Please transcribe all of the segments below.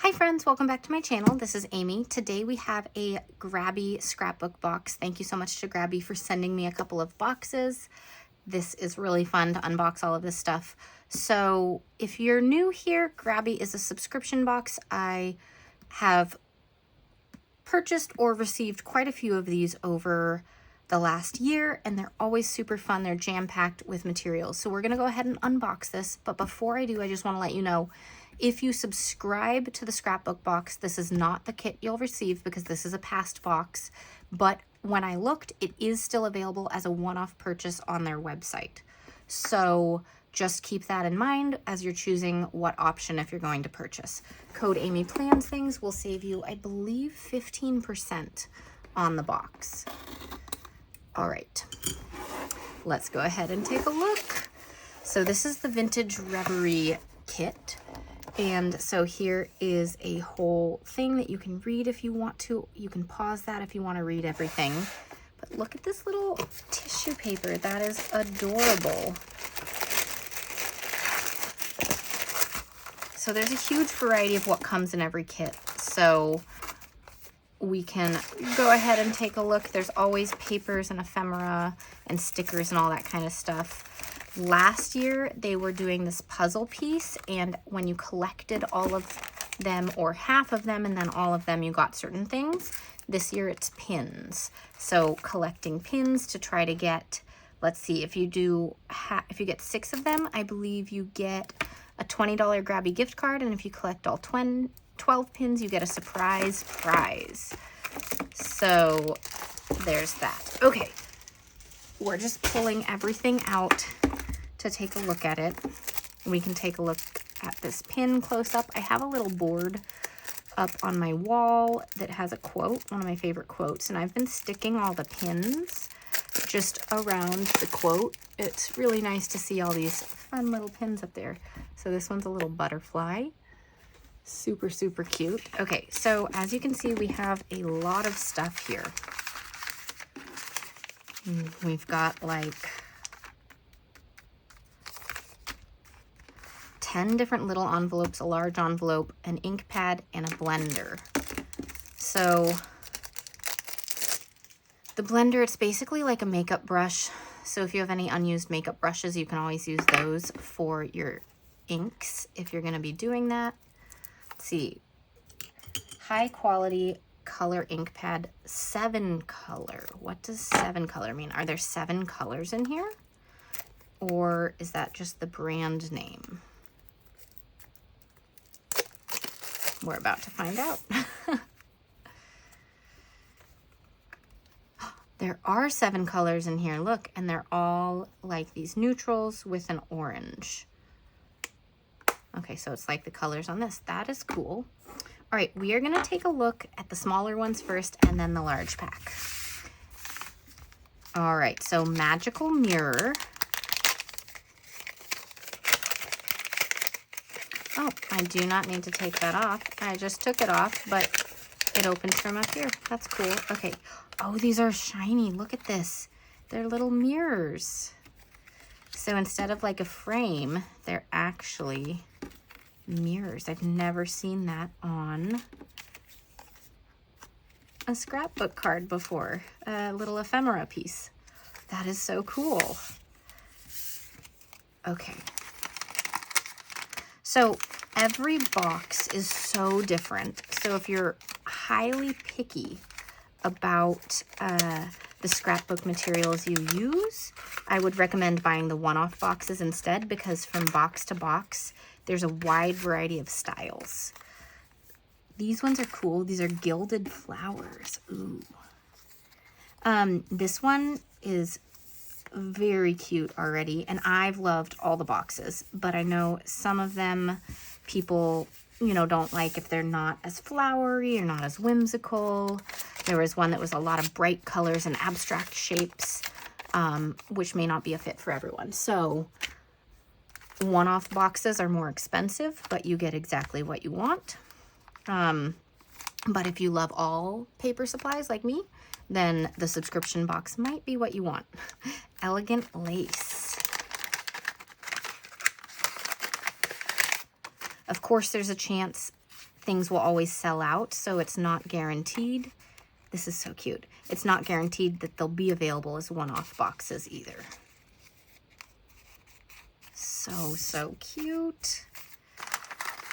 Hi friends, welcome back to my channel. This is Amy. Today we have a Grabie scrapbook box. Thank you so much to Grabie for sending me a couple of boxes. This is really fun to unbox all of this stuff. So if you're new here, Grabie is a subscription box. I have purchased or received quite a few of these over the last year, and they're always super fun. They're jam-packed with materials. So we're gonna go ahead and unbox this, but before I do, I just wanna let you know, if you subscribe to the scrapbook box, this is not the kit you'll receive because this is a past box, but when I looked, it is still available as a one-off purchase on their website. So just keep that in mind as you're choosing what option if you're going to purchase. Code Amy Plans Things will save you, I believe, 15% on the box. All right, let's go ahead and take a look. So this is the Vintage Reverie kit. And so here is a whole thing that you can read if you want to. You can pause that if you want to read everything. But look at this little tissue paper. That is adorable. So there's a huge variety of what comes in every kit. So we can go ahead and take a look. There's always papers and ephemera and stickers and all that kind of stuff. Last year, they were doing this puzzle piece, and when you collected all of them or half of them and then all of them, you got certain things. This year, it's pins. So collecting pins to try to get, let's see, if you get 6 of them, I believe you get a $20 Grabie gift card, and if you collect all 12 pins, you get a surprise prize. So there's that. Okay, we're just pulling everything out to take a look at it. We can take a look at this pin close up. I have a little board up on my wall that has a quote, one of my favorite quotes, and I've been sticking all the pins just around the quote. It's really nice to see all these fun little pins up there. So this one's a little butterfly. Super, super cute. Okay, so as you can see, we have a lot of stuff here. We've got like 10 different little envelopes, a large envelope, an ink pad, and a blender. So the blender, it's basically like a makeup brush. So if you have any unused makeup brushes, you can always use those for your inks if you're gonna be doing that. Let's see, high quality color ink pad, 7 color. What does 7 color mean? Are there 7 colors in here? Or is that just the brand name? We're about to find out. There are 7 colors in here, look, and they're all like these neutrals with an orange. Okay, so it's like the colors on this. That is cool. All right, we are gonna take a look at the smaller ones first and then the large pack. All right, so magical mirror. Oh, I do not need to take that off. I just took it off, but it opens from up here. That's cool. Okay. Oh, these are shiny. Look at this. They're little mirrors. So instead of like a frame, they're actually mirrors. I've never seen that on a scrapbook card before. A little ephemera piece. That is so cool. Okay. So every box is so different. So if you're highly picky about the scrapbook materials you use, I would recommend buying the one-off boxes instead, because from box to box, there's a wide variety of styles. These ones are cool. These are gilded flowers. Ooh. This one is very cute already, and I've loved all the boxes, but I know some of them people, you know, don't like if they're not as flowery or not as whimsical. There was one that was a lot of bright colors and abstract shapes, which may not be a fit for everyone. So one-off boxes are more expensive, but you get exactly what you want. But if you love all paper supplies like me, then the subscription box might be what you want. Elegant lace. Of course, there's a chance things will always sell out, so it's not guaranteed. This is so cute. It's not guaranteed that they'll be available as one-off boxes either. So cute.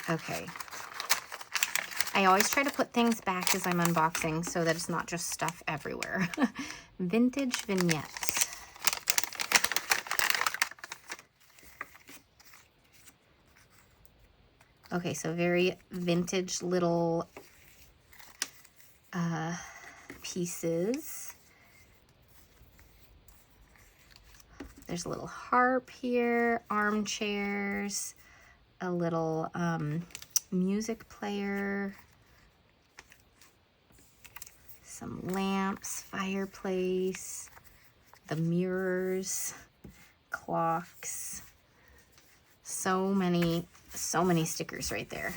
Okay. I always try to put things back as I'm unboxing so that it's not just stuff everywhere. Vintage vignettes. Okay, so very vintage little pieces. There's a little harp here, armchairs, a little music player, some lamps, fireplace, the mirrors, clocks. So many stickers right there.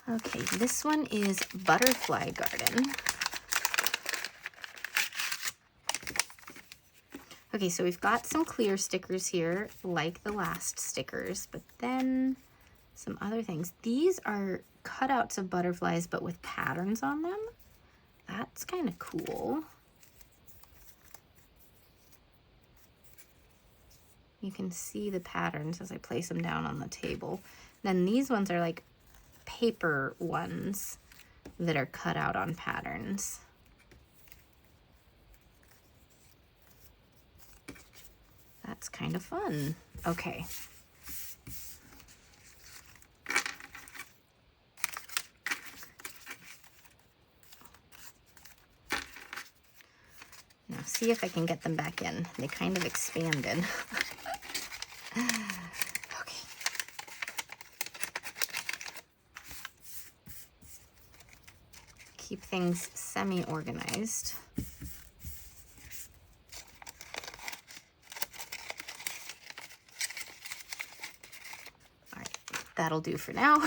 Okay, this one is Butterfly Garden. Okay, so we've got some clear stickers here, like the last stickers, but then some other things. These are cutouts of butterflies, but with patterns on them. That's kind of cool. You can see the patterns as I place them down on the table. Then these ones are like paper ones that are cut out on patterns. That's kind of fun. Okay. Now see if I can get them back in. They kind of expanded. Okay. Keep things semi-organized. That'll do for now.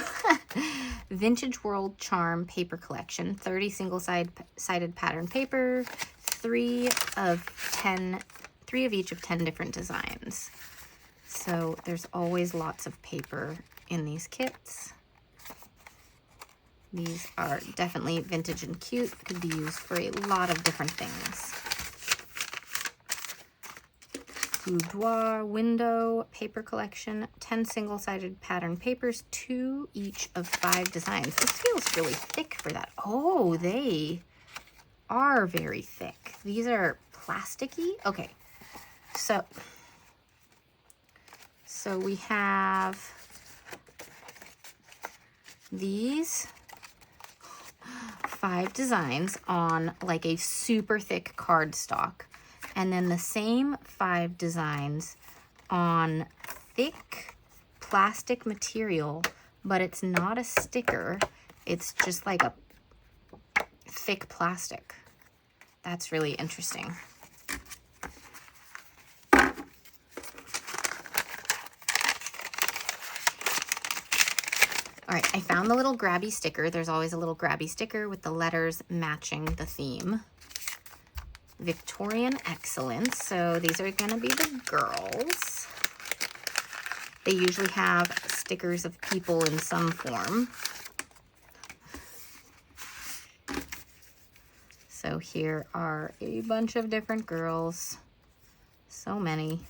Vintage World Charm Paper Collection, 30 single-sided pattern paper, 3 of each of 10 different designs. So there's always lots of paper in these kits. These are definitely vintage and cute, could be used for a lot of different things. Boudoir window paper collection, 10 single-sided pattern papers, 2 each of 5 designs. This feels really thick for that. Oh, they are very thick. These are plasticky. Okay, so we have these 5 designs on like a super thick cardstock. And then the same 5 designs on thick plastic material, but it's not a sticker. It's just like a thick plastic. That's really interesting. All right, I found the little Grabie sticker. There's always a little Grabie sticker with the letters matching the theme. Victorian Excellence. So these are going to be the girls. They usually have stickers of people in some form. So here are a bunch of different girls. So many.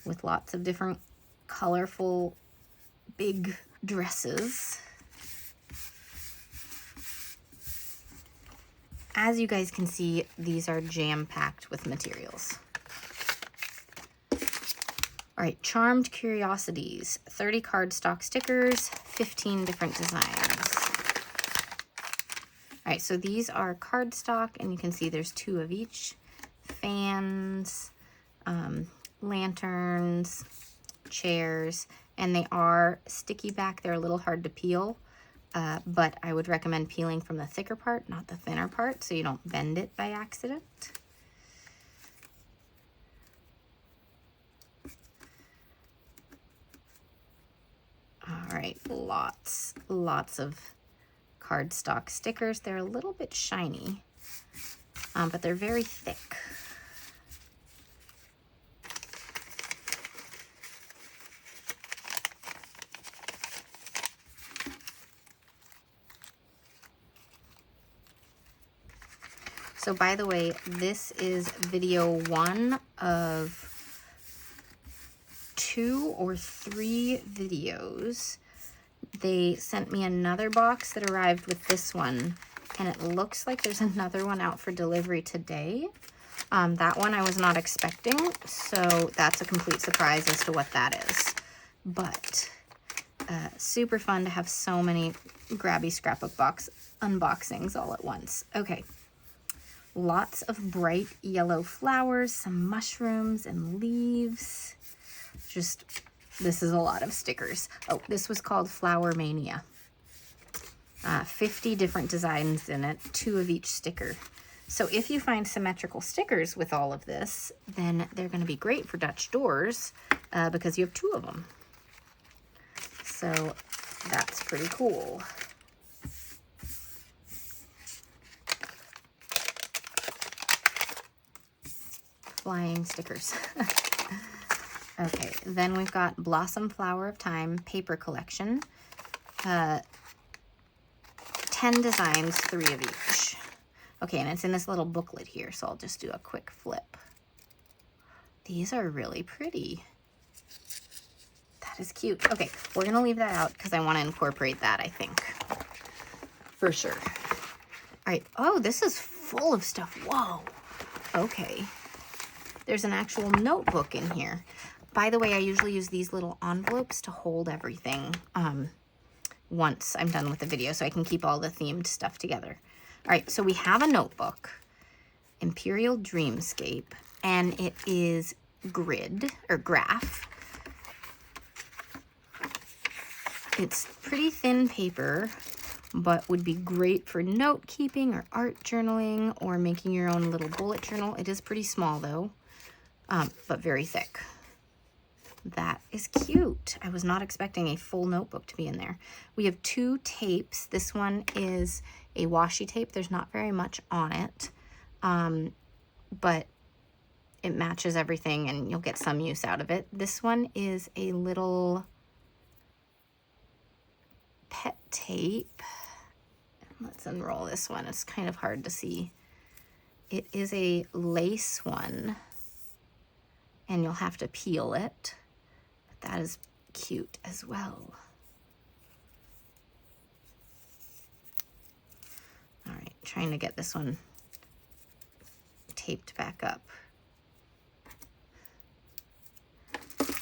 With lots of different colorful big dresses. As you guys can see, these are jam-packed with materials. All right, Charmed Curiosities, 30 cardstock stickers, 15 different designs. All right, so these are cardstock, and you can see there's 2 of each. Fans, lanterns, chairs, and they are sticky back. They're a little hard to peel. But I would recommend peeling from the thicker part, not the thinner part, so you don't bend it by accident. All right, lots of cardstock stickers. They're a little bit shiny. but they're very thick. So by the way, this is video 1 of 2 or 3 videos. They sent me another box that arrived with this one, and it looks like there's another one out for delivery today. That one I was not expecting, so that's a complete surprise as to what that is. But super fun to have so many Grabie scrapbook box unboxings all at once. Okay. Lots of bright yellow flowers, some mushrooms and leaves. This is a lot of stickers. Oh, this was called Flower Mania. 50 different designs in it, 2 of each sticker. So if you find symmetrical stickers with all of this, then they're going to be great for Dutch doors because you have 2 of them. So that's pretty cool. Flying stickers. Okay, then we've got Blossom Flower of Time paper collection. 10 designs, 3 of each. Okay, and it's in this little booklet here, so I'll just do a quick flip. These are really pretty. That is cute. Okay, we're gonna leave that out because I want to incorporate that, I think. For sure. All right, oh, this is full of stuff. Whoa. Okay. There's an actual notebook in here. By the way, I usually use these little envelopes to hold everything once I'm done with the video, so I can keep all the themed stuff together. All right, so we have a notebook, Imperial Dreamscape, and it is grid, or graph. It's pretty thin paper, but would be great for note keeping or art journaling or making your own little bullet journal. It is pretty small though. But very thick. That is cute. I was not expecting a full notebook to be in there. We have 2 tapes. This one is a washi tape. There's not very much on it, but it matches everything and you'll get some use out of it. This one is a little pet tape. Let's unroll this one. It's kind of hard to see. It is a lace one, and you'll have to peel it, but that is cute as well. All right, trying to get this one taped back up.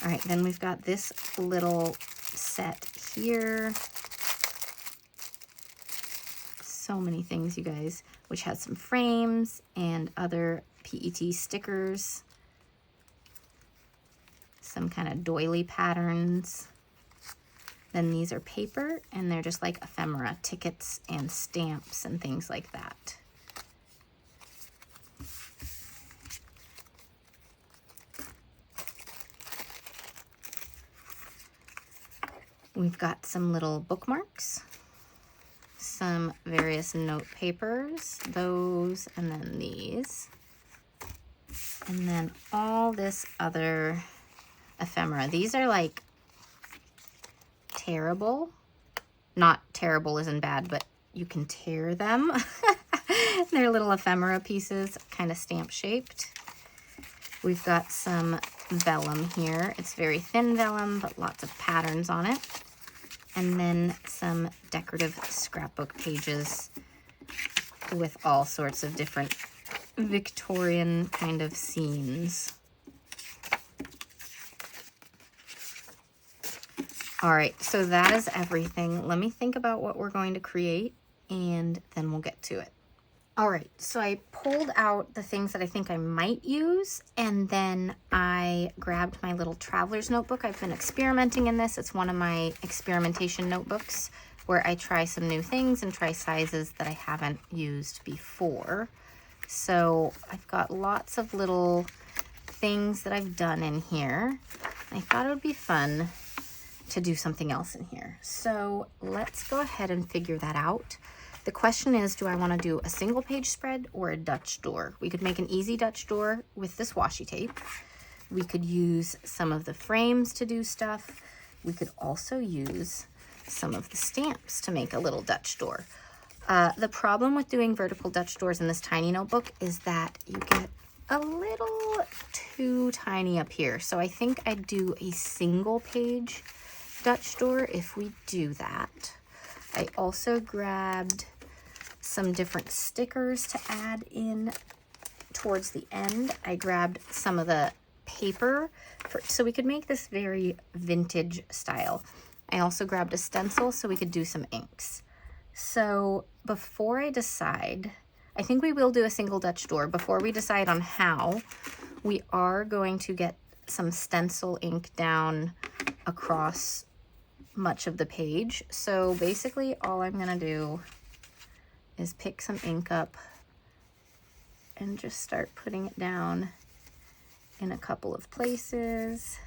All right, then we've got this little set here. So many things, you guys, which has some frames and other PET stickers. Some kind of doily patterns. Then these are paper, and they're just like ephemera, tickets and stamps and things like that. We've got some little bookmarks, some various note papers, those, and then these. And then all this other ephemera. These are like tearable. Not terrible as in bad, but you can tear them. They're little ephemera pieces, kind of stamp shaped. We've got some vellum here. It's very thin vellum, but lots of patterns on it. And then some decorative scrapbook pages with all sorts of different Victorian kind of scenes. All right, so that is everything. Let me think about what we're going to create, and then we'll get to it. All right, so I pulled out the things that I think I might use, and then I grabbed my little traveler's notebook. I've been experimenting in this. It's one of my experimentation notebooks where I try some new things and try sizes that I haven't used before. So I've got lots of little things that I've done in here. I thought it would be fun to do something else in here. So let's go ahead and figure that out. The question is, do I want to do a single page spread or a Dutch door? We could make an easy Dutch door with this washi tape. We could use some of the frames to do stuff. We could also use some of the stamps to make a little Dutch door. The problem with doing vertical Dutch doors in this tiny notebook is that you get a little too tiny up here. So I think I'd do a single page Dutch door if we do that. I also grabbed some different stickers to add in towards the end. I grabbed some of the paper so we could make this very vintage style. I also grabbed a stencil so we could do some inks. So before I decide, I think we will do a single Dutch door. Before we decide on how, we are going to get some stencil ink down across much of the page. So basically all I'm gonna do is pick some ink up and just start putting it down in a couple of places.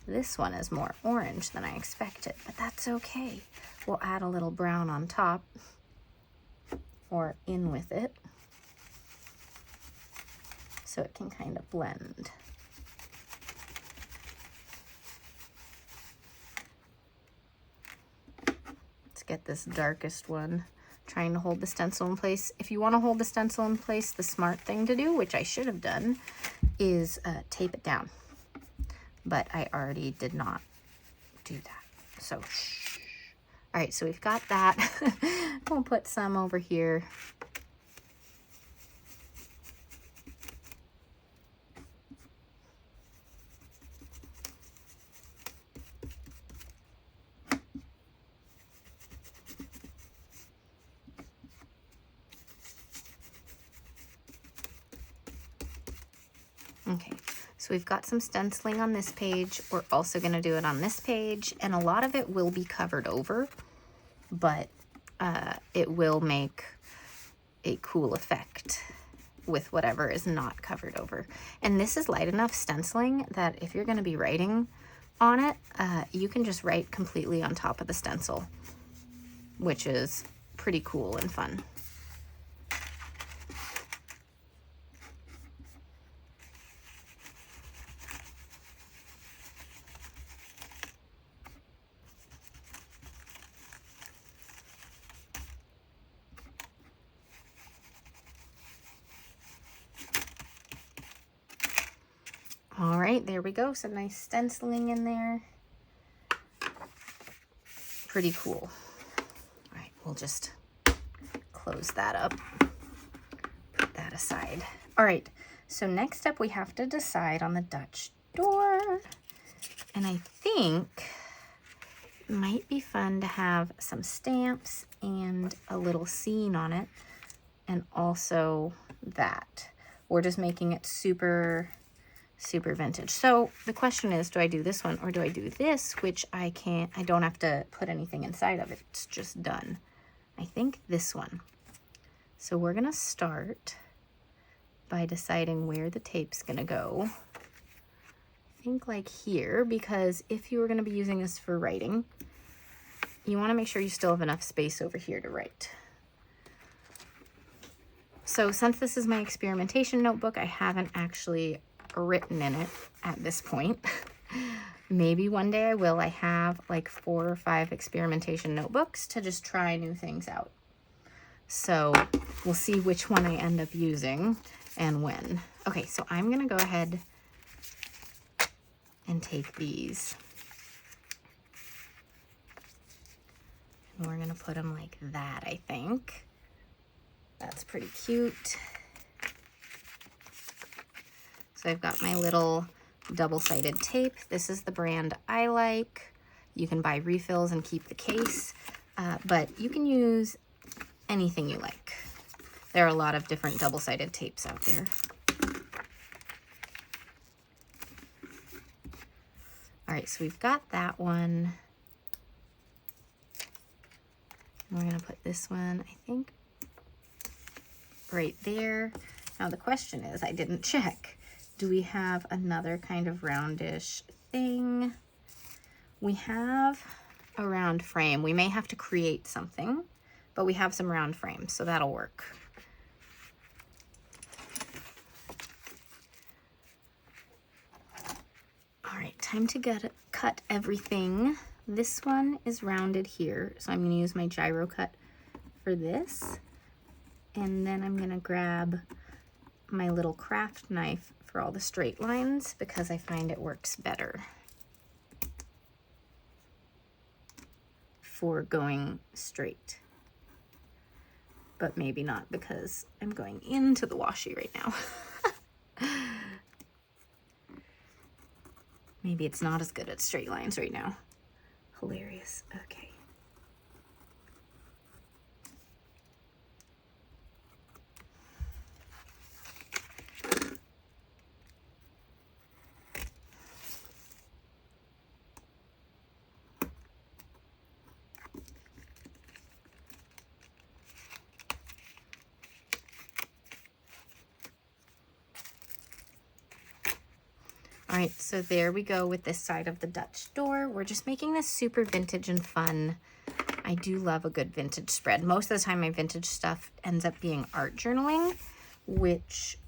This one is more orange than I expected, but that's okay. We'll add a little brown on top or in with it so it can kind of blend. Let's get this darkest one, trying to hold the stencil in place. If you want to hold the stencil in place, the smart thing to do, which I should have done, is tape it down. But I already did not do that. So, shh. All right, so we've got that. We'll put some over here. Okay, so we've got some stenciling on this page. We're also going to do it on this page, and a lot of it will be covered over, but it will make a cool effect with whatever is not covered over. And this is light enough stenciling that if you're going to be writing on it, you can just write completely on top of the stencil, which is pretty cool and fun. All right, there we go. Some nice stenciling in there. Pretty cool. All right, we'll just close that up, put that aside. All right, so next up we have to decide on the Dutch door. And I think it might be fun to have some stamps and a little scene on it, and also that. We're just making it super vintage. So the question is, do I do this one or do I do this, which I don't have to put anything inside of it. It's just done. I think this one. So we're gonna start by deciding where the tape's gonna go. I think like here, because if you were gonna be using this for writing, you wanna make sure you still have enough space over here to write. So since this is my experimentation notebook, I haven't actually written in it at this point. Maybe one day I will. I have like 4 or 5 experimentation notebooks to just try new things out. So we'll see which one I end up using and when. Okay, so I'm gonna go ahead and take these. And we're gonna put them like that, I think. That's pretty cute. So I've got my little double-sided tape. This is the brand I like. You can buy refills and keep the case, but you can use anything you like. There are a lot of different double-sided tapes out there. All right, so we've got that one. We're gonna put this one, I think, right there. Now the question is, I didn't check. Do we have another kind of roundish thing? We have a round frame. We may have to create something but we have some round frames, so that'll work. All right, time to cut everything. This one is rounded here, so I'm gonna use my gyro cut for this. And then I'm gonna grab my little craft knife for all the straight lines because I find it works better for going straight. But maybe not because I'm going into the washi right now. Maybe it's not as good at straight lines right now. Hilarious. Okay. All right, so there we go with this side of the Dutch door. We're just making this super vintage and fun. I do love a good vintage spread. Most of the time my vintage stuff ends up being art journaling, which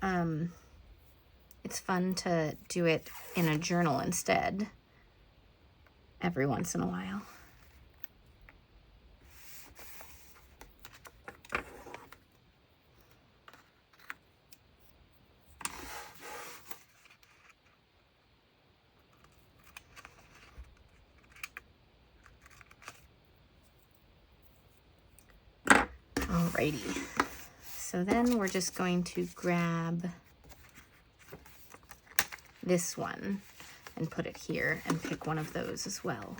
it's fun to do it in a journal instead every once in a while. Alrighty, so then we're just going to grab this one and put it here and pick one of those as well.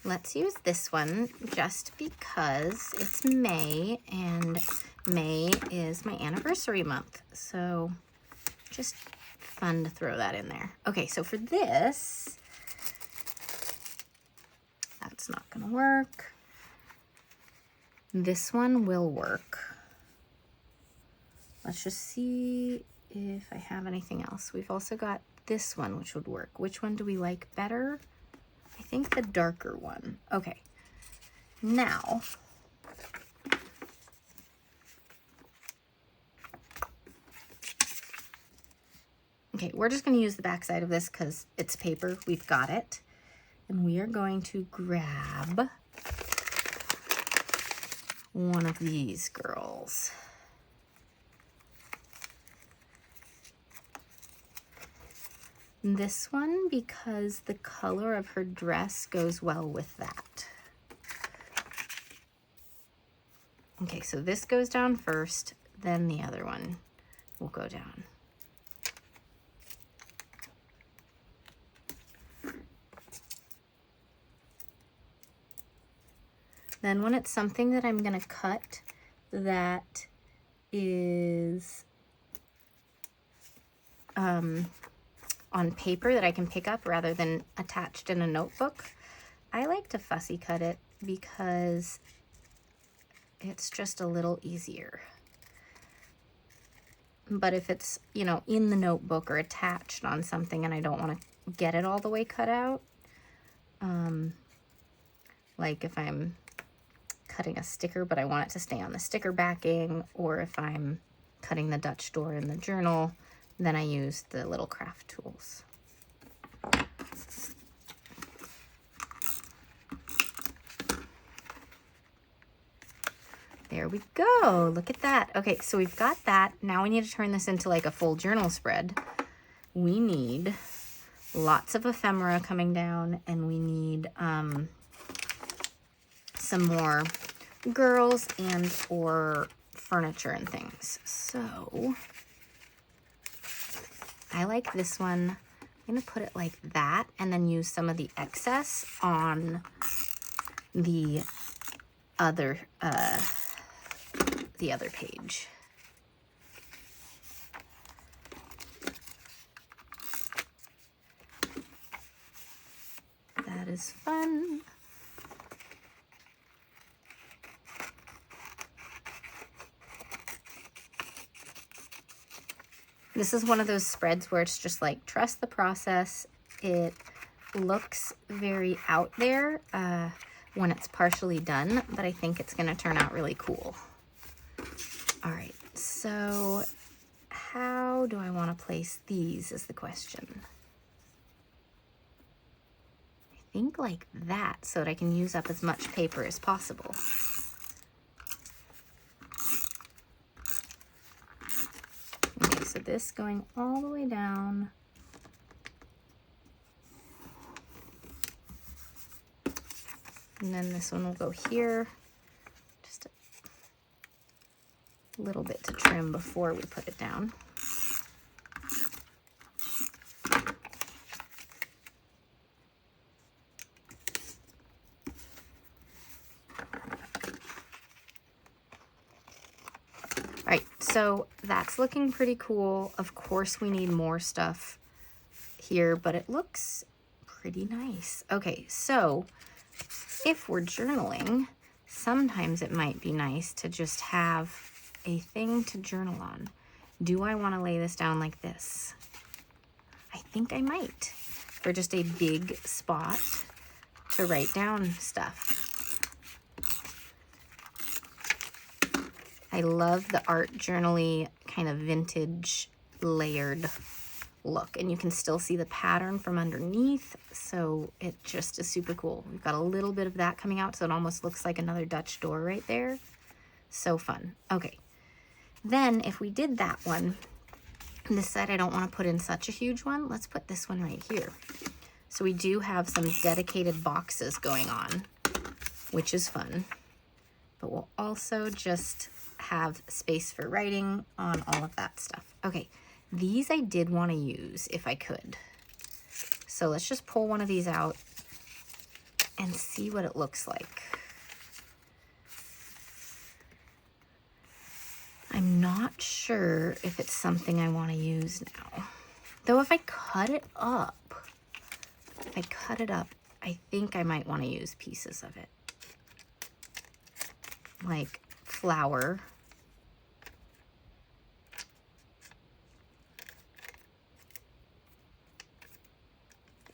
Let's use this one just because it's May and May is my anniversary month. So just fun to throw that in there. Okay, so for this, that's not gonna work. This one will work. Let's just see if I have anything else. We've also got this one, which would work. Which one do we like better? I think the darker one. Okay, now, okay, we're just gonna use the back side of this because it's paper, we've got it. And we are going to grab one of these girls. This one because the color of her dress goes well with that. Okay, so this goes down first, then the other one will go down. Then when it's something that I'm gonna cut that is on paper that I can pick up rather than attached in a notebook, I like to fussy cut it because it's just a little easier. But if it's, you know, in the notebook or attached on something and I don't want to get it all the way cut out, like if I'm cutting a sticker but I want it to stay on the sticker backing, or if I'm cutting the Dutch door in the journal, then I use the little craft tools. There we go. Look at that. Okay, so we've got that. Now we need to turn this into like a full journal spread. We need lots of ephemera coming down, and we need some more girls and or furniture and things. So I like this one. I'm gonna put it like that and then use some of the excess on the other page. That is fun. This is one of those spreads where it's just like, trust the process. It looks very out there when it's partially done, but I think it's gonna turn out really cool. All right, so how do I wanna place these is the question. I think like that so that I can use up as much paper as possible. Okay, so this going all the way down. And then this one will go here. Just a little bit to trim before we put it down. All right, so that's looking pretty cool. Of course, we need more stuff here, but it looks pretty nice. Okay, so if we're journaling, sometimes it might be nice to just have a thing to journal on. Do I want to lay this down like this? I think I might, for just a big spot to write down stuff. I love the art journal-y kind of vintage layered look, and you can still see the pattern from underneath, so it just is super cool. We've got a little bit of that coming out, so it almost looks like another Dutch door right there. So fun. Okay, then if we did that one, this side I don't want to put in such a huge one. Let's put this one right here. So we do have some dedicated boxes going on, which is fun, but we'll also just have space for writing on all of that stuff. Okay, these I did want to use if I could. So let's just pull one of these out and see what it looks like. I'm not sure if it's something I want to use now. Though if I cut it up, I think I might want to use pieces of it. Like flower.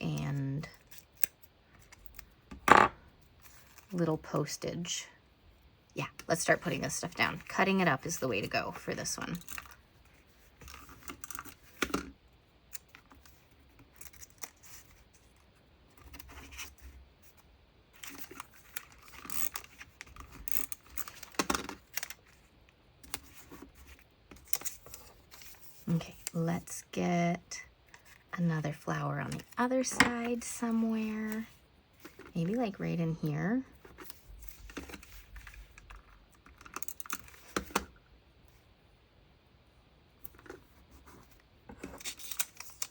And little postage. Yeah, let's start putting this stuff down. Cutting it up is the way to go for this one. Okay, let's get another flower on the other side somewhere. Maybe like right in here.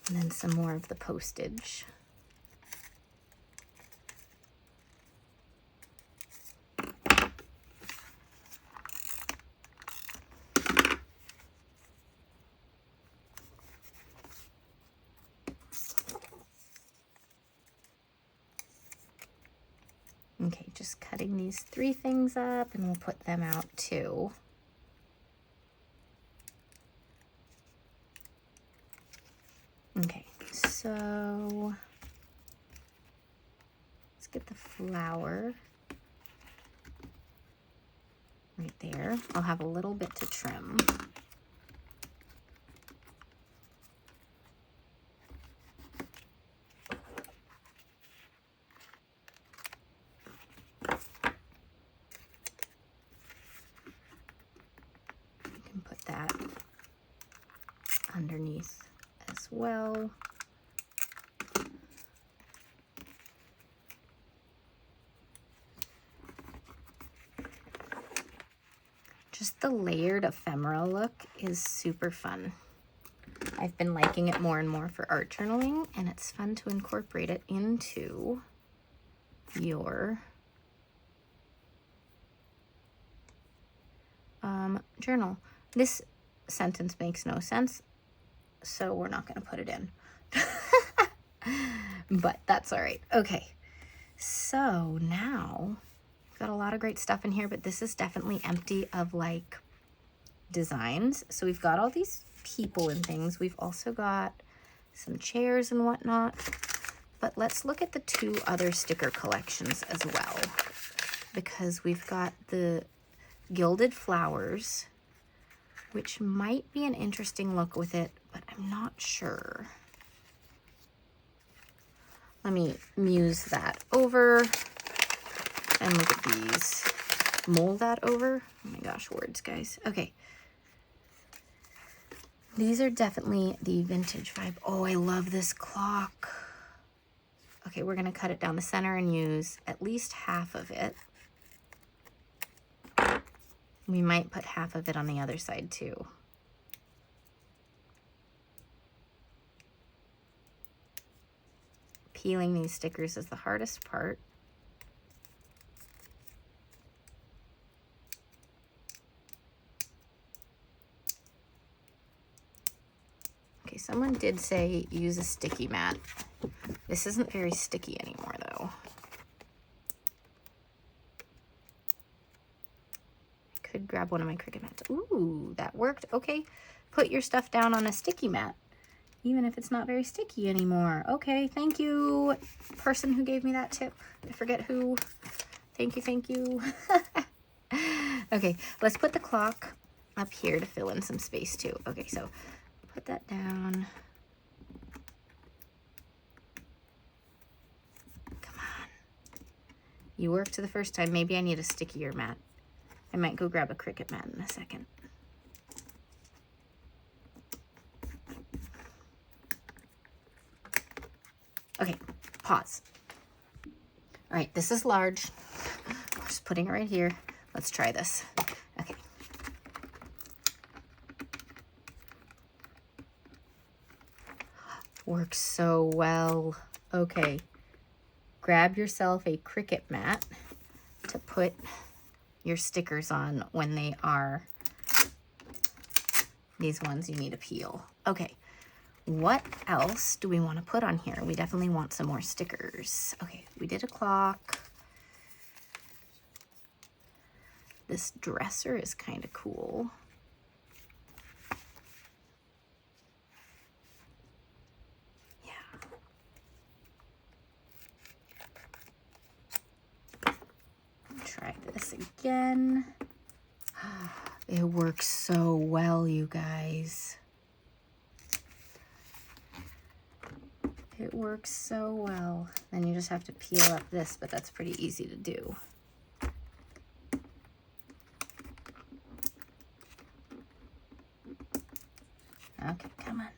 And then some more of the postage. Okay, just cutting these 3 things up, and we'll put them out too. Okay, so let's get the flower right there. I'll have a little bit to trim. That underneath as well. Just the layered ephemera look is super fun. I've been liking it more and more for art journaling, and it's fun to incorporate it into your journal. This sentence makes no sense, so we're not going to put it in. But that's all right. Okay, so now we've got a lot of great stuff in here, but this is definitely empty of like designs. So we've got all these people and things. We've also got some chairs and whatnot. But let's look at the 2 other sticker collections as well, because we've got the gilded flowers, which might be an interesting look with it, but I'm not sure. Let me muse that over and look at these. Mold that over. Oh my gosh, words, guys. Okay. These are definitely the vintage vibe. Oh, I love this clock. Okay, we're gonna cut it down the center and use at least half of it. We might put half of it on the other side too. Peeling these stickers is the hardest part. Okay, someone did say use a sticky mat. This isn't very sticky anymore though. I could grab one of my Cricut mats. Ooh, that worked. Okay, put your stuff down on a sticky mat, even if it's not very sticky anymore. Okay, thank you, person who gave me that tip. I forget who. Thank you, thank you. Okay, let's put the clock up here to fill in some space too. Okay, so put that down. Come on. You worked the first time. Maybe I need a stickier mat. I might go grab a Cricut mat in a second. Okay, pause. All right, this is large. We're just putting it right here. Let's try this. Okay. Works so well. Okay. Grab yourself a Cricut mat to put your stickers on when they are these ones you need to peel. Okay. What else do we want to put on here? We definitely want some more stickers. Okay, we did a clock. This dresser is kind of cool. Yeah. Try this again. It works so well, you guys. It works so well. Then you just have to peel up this, but that's pretty easy to do. Okay, come on.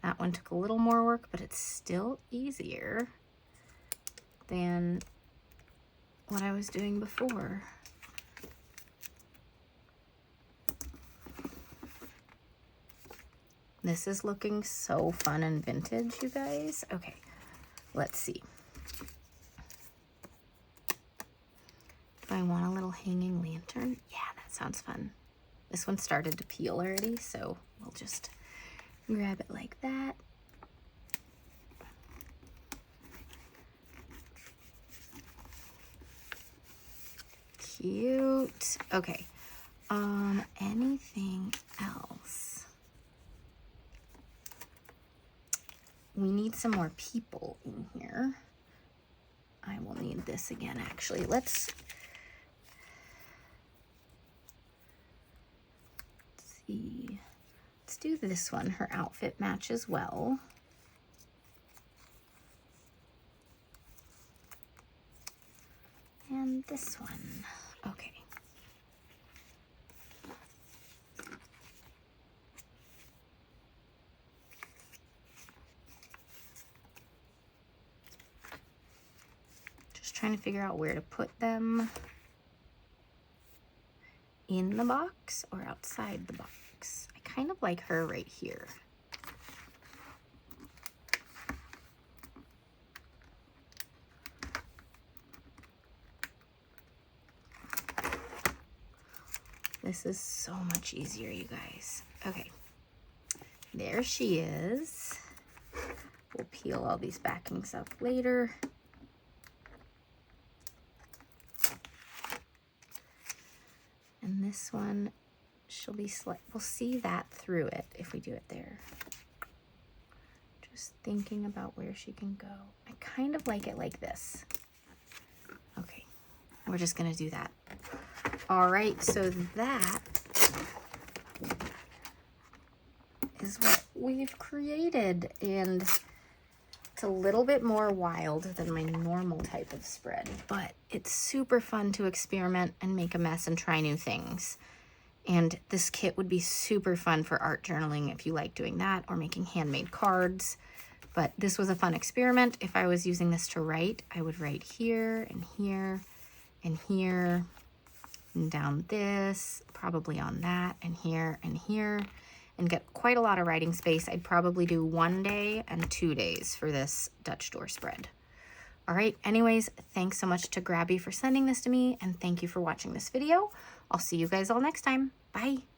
That one took a little more work, but it's still easier than what I was doing before. This is looking so fun and vintage, you guys. Okay, let's see. Do I want a little hanging lantern? Yeah, that sounds fun. This one started to peel already, so we'll just grab it like that. Cute. Okay. Anything else? We need some more people in here. I will need this again, actually. Let's see. Let's do this one. Her outfit matches well. And this one. Okay. Just trying to figure out where to put them. In the box or outside the box? I kind of like her right here. This is so much easier, you guys. Okay. There she is. We'll peel all these backings up later. And this one, she'll be we'll see that through it if we do it there. Just thinking about where she can go. I kind of like it like this. Okay, we're just gonna do that. All right, so that is what we've created, and it's a little bit more wild than my normal type of spread, but it's super fun to experiment and make a mess and try new things. And this kit would be super fun for art journaling if you like doing that, or making handmade cards. But this was a fun experiment. If I was using this to write, I would write here and here and here and down this, probably on that and here, and get quite a lot of writing space. I'd probably do 1 day and 2 days for this Dutch door spread. All right, anyways, thanks so much to Grabie for sending this to me, and thank you for watching this video. I'll see you guys all next time. Bye.